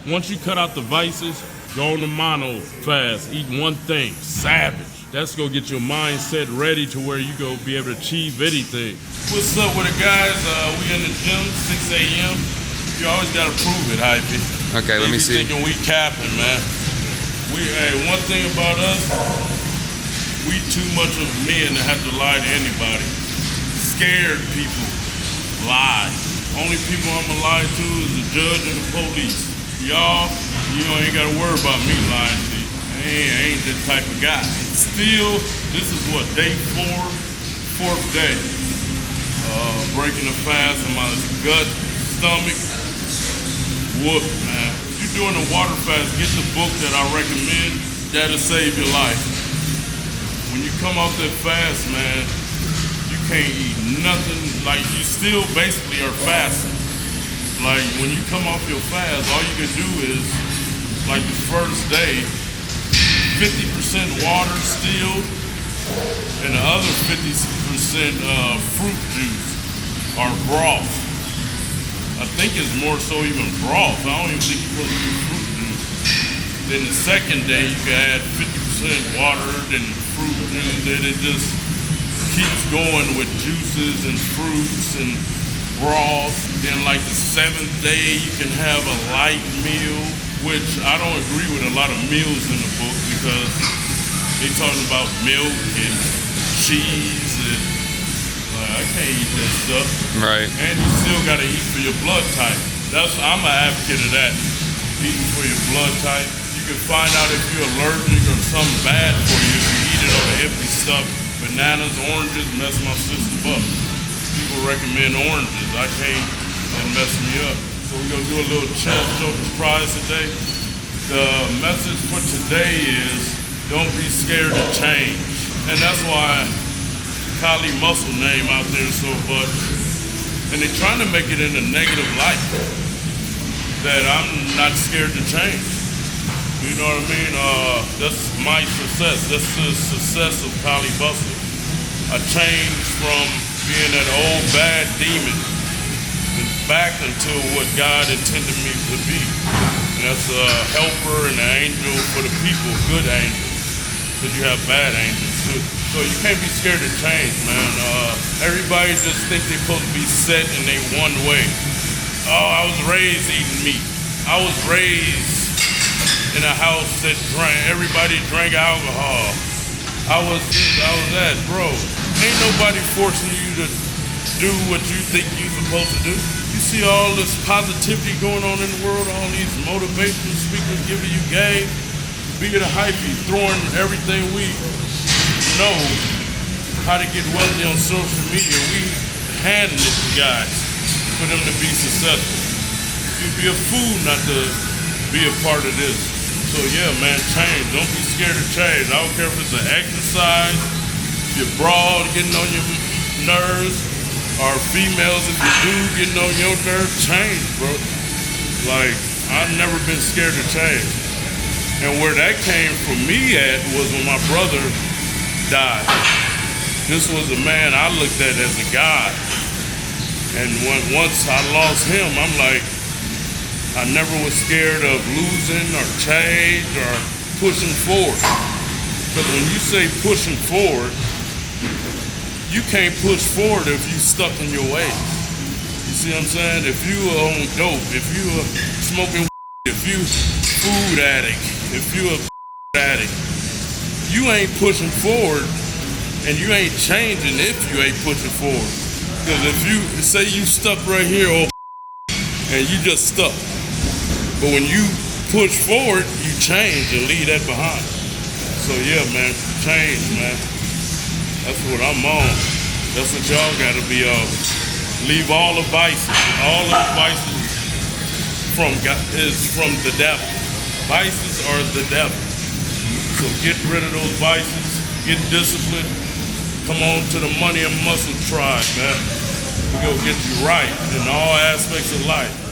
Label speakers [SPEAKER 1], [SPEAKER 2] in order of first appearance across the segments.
[SPEAKER 1] Once you cut out the vices, go on the mono fast. Eat one thing, savage. That's gonna get your mindset ready to where you go be able to achieve anything. What's up with it, guys? We in the gym, 6 a.m. You always gotta prove it, hypey.
[SPEAKER 2] Okay, let me see.
[SPEAKER 1] Thinking we capping, man. One thing about us, we too much of men that have to lie to anybody. Scared people lie. Only people I'm gonna lie to is the judge and the police. Y'all, you ain't gotta worry about me lying to you. I ain't that type of guy. Still, this is what, day 4th day. Breaking the fast in my gut, stomach, whoop, man. If you're doing a water fast, get the book that I recommend. That'll save your life. When you come off that fast, man, you can't eat nothing. Like, you still basically are fasting. Like, when you come off your fast, all you can do is, like the first day, 50% water still, and the other 50% fruit juice or broth. I think it's more so even broth. I don't even think you're supposed to do fruit juice. Then the second day, you can add 50% water, then fruit juice, then it just keeps going with juices and fruits and broth. Then like the 7th day, you can have a light meal, which I don't agree with a lot of meals in the book because they talking about milk and cheese and I can't eat that stuff.
[SPEAKER 2] Right. And
[SPEAKER 1] you still gotta eat for your blood type. I'm an advocate of that. Eating for your blood type. You can find out if you're allergic or something bad for you if you eat it on the empty stuff. Bananas, oranges mess my system up. People recommend oranges. I can't, it mess me up. So we're gonna do a little chest choke surprise today. The message for today is don't be scared to change. And that's why Kali muscle name out there so much. And they're trying to make it in a negative light. That I'm not scared to change. You know what I mean? That's my success. That's the success of Kali Bustle. I changed from being that old bad demon and back into what God intended me to be. And that's a helper and an angel for the people, good angels. Because you have bad angels too. So you can't be scared to change, man. Everybody just think they're supposed to be set in they one way. Oh, I was raised eating meat. I was raised in a house that everybody drank alcohol. I was that, bro. Ain't nobody forcing you to do what you think you're supposed to do. You see all this positivity going on in the world, all these motivational speakers giving you game. Be the hypey, throwing everything we know how to get wealthy on social media. We handing it to guys for them to be successful. You'd be a fool not to be a part of this. So yeah, man, change. Don't be scared to change. I don't care if it's an exercise, if you're broad getting on your nerves, or females if you do getting on your nerves, change, bro. Like, I've never been scared to change. And where that came from me at was when my brother died. This was a man I looked at as a god. And once I lost him, I'm like, I never was scared of losing or change or pushing forward. Because when you say pushing forward, you can't push forward if you stuck in your ways. You see what I'm saying? If you are on dope, if you are smoking, if you food addict, if you a addict, you ain't pushing forward and you ain't changing if you ain't pushing forward. Because if you say you stuck right here and you just stuck, but when you push forward, you change and leave that behind. So yeah, man, change, man. That's what I'm on. That's what y'all gotta be on. Leave all the vices. All the vices is from the devil. Vices are the devil. So get rid of those vices, get disciplined, come on to the Money and Muscle tribe, man. We're gonna get you right in all aspects of life.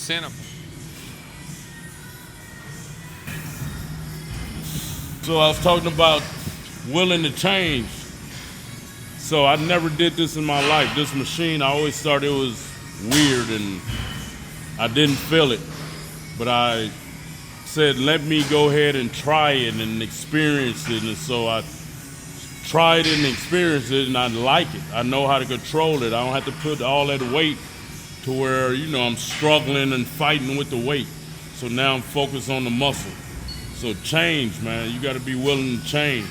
[SPEAKER 2] seen them.
[SPEAKER 1] So I was talking about willing to change. So I never did this in my life. This machine, I always thought it was weird and I didn't feel it. But I said, let me go ahead and try it and experience it. And so I tried it and experienced it, and I like it. I know how to control it. I don't have to put all that weight to where, I'm struggling and fighting with the weight. So now I'm focused on the muscle. So change, man. You got to be willing to change.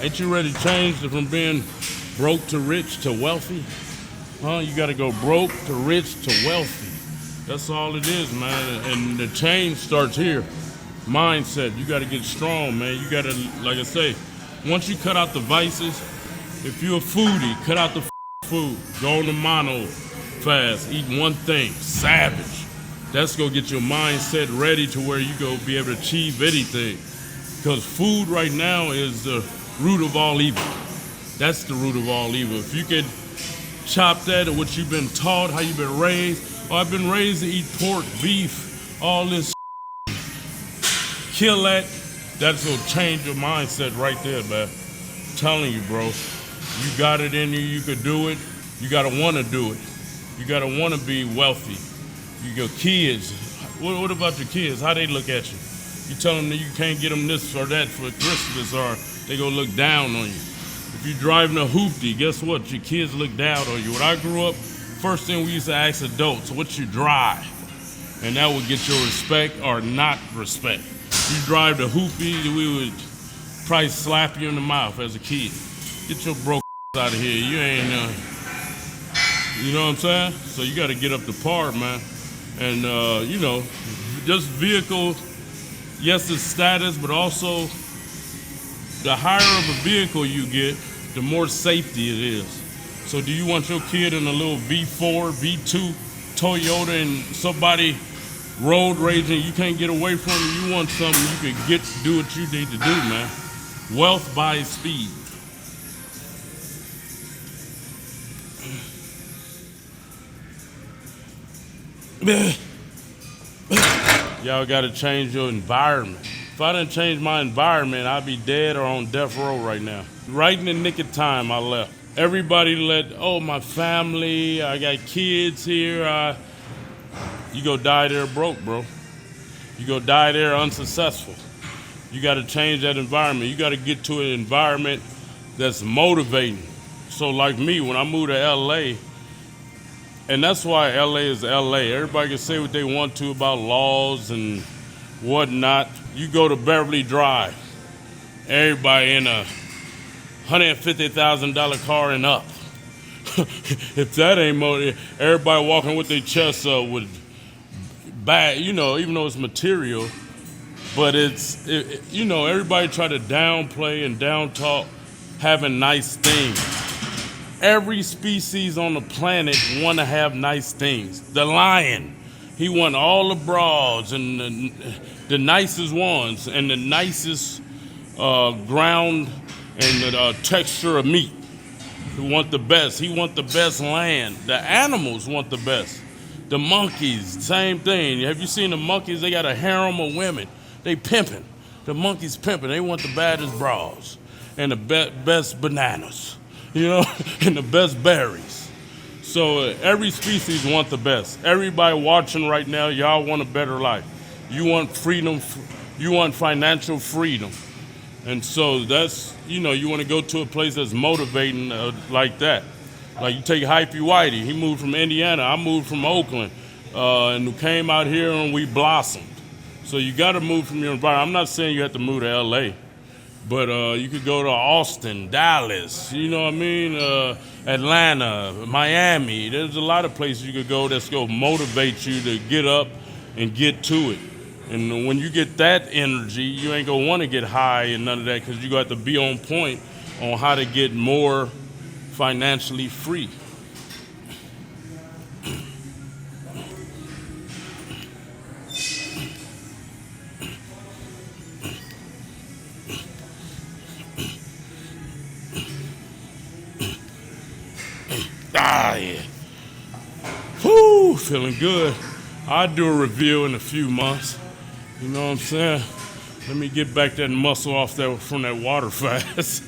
[SPEAKER 1] Ain't you ready to change from being broke to rich to wealthy? Huh? You got to go broke to rich to wealthy. That's all it is, man. And the change starts here. Mindset. You got to get strong, man. You got to, like I say, once you cut out the vices, if you're a foodie, cut out the food. Go on the mono fast. Eat one thing. Savage. That's going to get your mindset ready to where you go be able to achieve anything. Because food right now is the root of all evil. That's the root of all evil. If you could chop that at what you've been taught, how you've been raised. Oh, I've been raised to eat pork, beef, all this. Kill that. That's going to change your mindset right there, man. I'm telling you, bro. You got it in you. You could do it. You got to want to do it. You got to want to be wealthy. Your kids. What about your kids? How they look at you? You tell them that you can't get them this or that for Christmas, or they gonna look down on you. If you're driving a hoopty, guess what? Your kids look down on you. When I grew up, first thing we used to ask adults, what you drive? And that would get your respect or not respect. If you drive the hoopty, we would probably slap you in the mouth as a kid. Get your broke out of here. You ain't, you know what I'm saying? So you gotta get up to par, man. And, just vehicle, yes, it's status, but also the higher of a vehicle you get, the more safety it is. So do you want your kid in a little V4, V2 Toyota and somebody road raging, you can't get away from it? You want something you can get to do what you need to do, man. Wealth buys speed. Y'all got to change your environment. If I didn't change my environment, I'd be dead or on death row right now. Right in the nick of time, I left. Everybody my family, I got kids here. You go die there broke, bro. You go die there unsuccessful. You got to change that environment. You got to get to an environment that's motivating. So like me, when I moved to L.A., and that's why L.A. is L.A. Everybody can say what they want to about laws and whatnot. You go to Beverly Drive, everybody in a $150,000 car and up. If that ain't everybody walking with their chests up with bad, even though it's material, but everybody try to downplay and down talk having nice things. Every species on the planet want to have nice things. The lion, he want all the broads and the nicest ones and the nicest ground and the texture of meat. He want the best. He want the best land. The animals want the best. The monkeys, same thing. Have you seen the monkeys? They got a harem of women. They pimping. The monkeys pimping. They want the baddest bras and the best bananas. And the best berries. So every species want the best. Everybody watching right now, y'all want a better life. You want freedom. You want financial freedom. And so that's, you want to go to a place that's motivating like that. Like you take Hypey Whitey. He moved from Indiana. I moved from Oakland. And came out here and we blossomed. So you got to move from your environment. I'm not saying you have to move to L.A., but you could go to Austin, Dallas, Atlanta, Miami. There's a lot of places you could go that's going to motivate you to get up and get to it. And when you get that energy, you ain't going to want to get high and none of that because you got to be on point on how to get more financially free. feeling good. I'll do a review in a few months. You know what I'm saying? Let me get back that muscle off that from that water fast.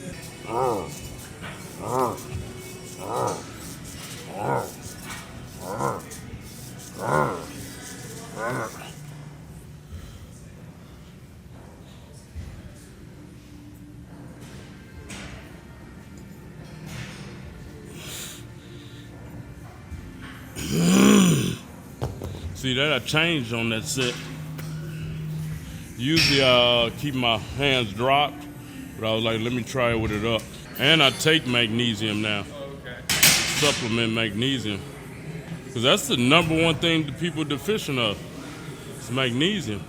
[SPEAKER 1] See that I changed on that set. Usually I keep my hands dropped, but I was like, let me try it with it up. And I take magnesium now. Supplement magnesium. Because that's the number one thing that people are deficient of. It's magnesium.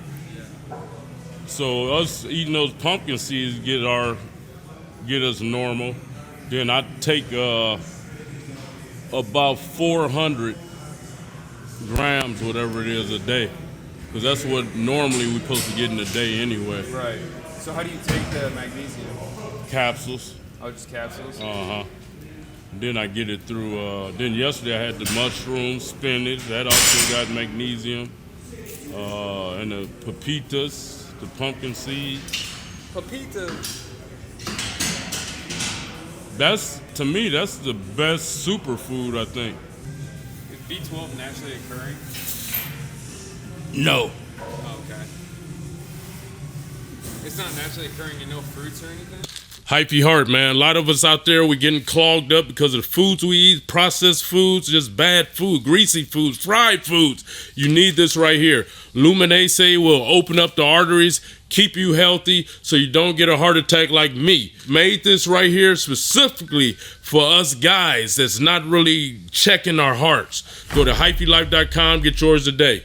[SPEAKER 1] So us eating those pumpkin seeds get us normal. Then I take about 400 grams, whatever it is, a day. Because that's what normally we're supposed to get in a day anyway.
[SPEAKER 2] Right. So how do you take the magnesium?
[SPEAKER 1] Capsules.
[SPEAKER 2] Oh, just capsules?
[SPEAKER 1] Then I get it through, then yesterday I had the mushrooms, spinach, that also got magnesium. And the pepitas, the pumpkin seeds.
[SPEAKER 2] Pepitas?
[SPEAKER 1] To me, that's the best superfood, I think.
[SPEAKER 2] Is B12 naturally occurring?
[SPEAKER 1] No.
[SPEAKER 2] Oh, okay. It's not naturally occurring in no fruits or anything?
[SPEAKER 1] Hypey heart, man. A lot of us out there, we're getting clogged up because of the foods we eat, processed foods, just bad food, greasy foods, fried foods. You need this right here. Luminase will open up the arteries, keep you healthy so you don't get a heart attack like me. Made this right here specifically for us guys that's not really checking our hearts. Go to hypelylife.com, get yours today.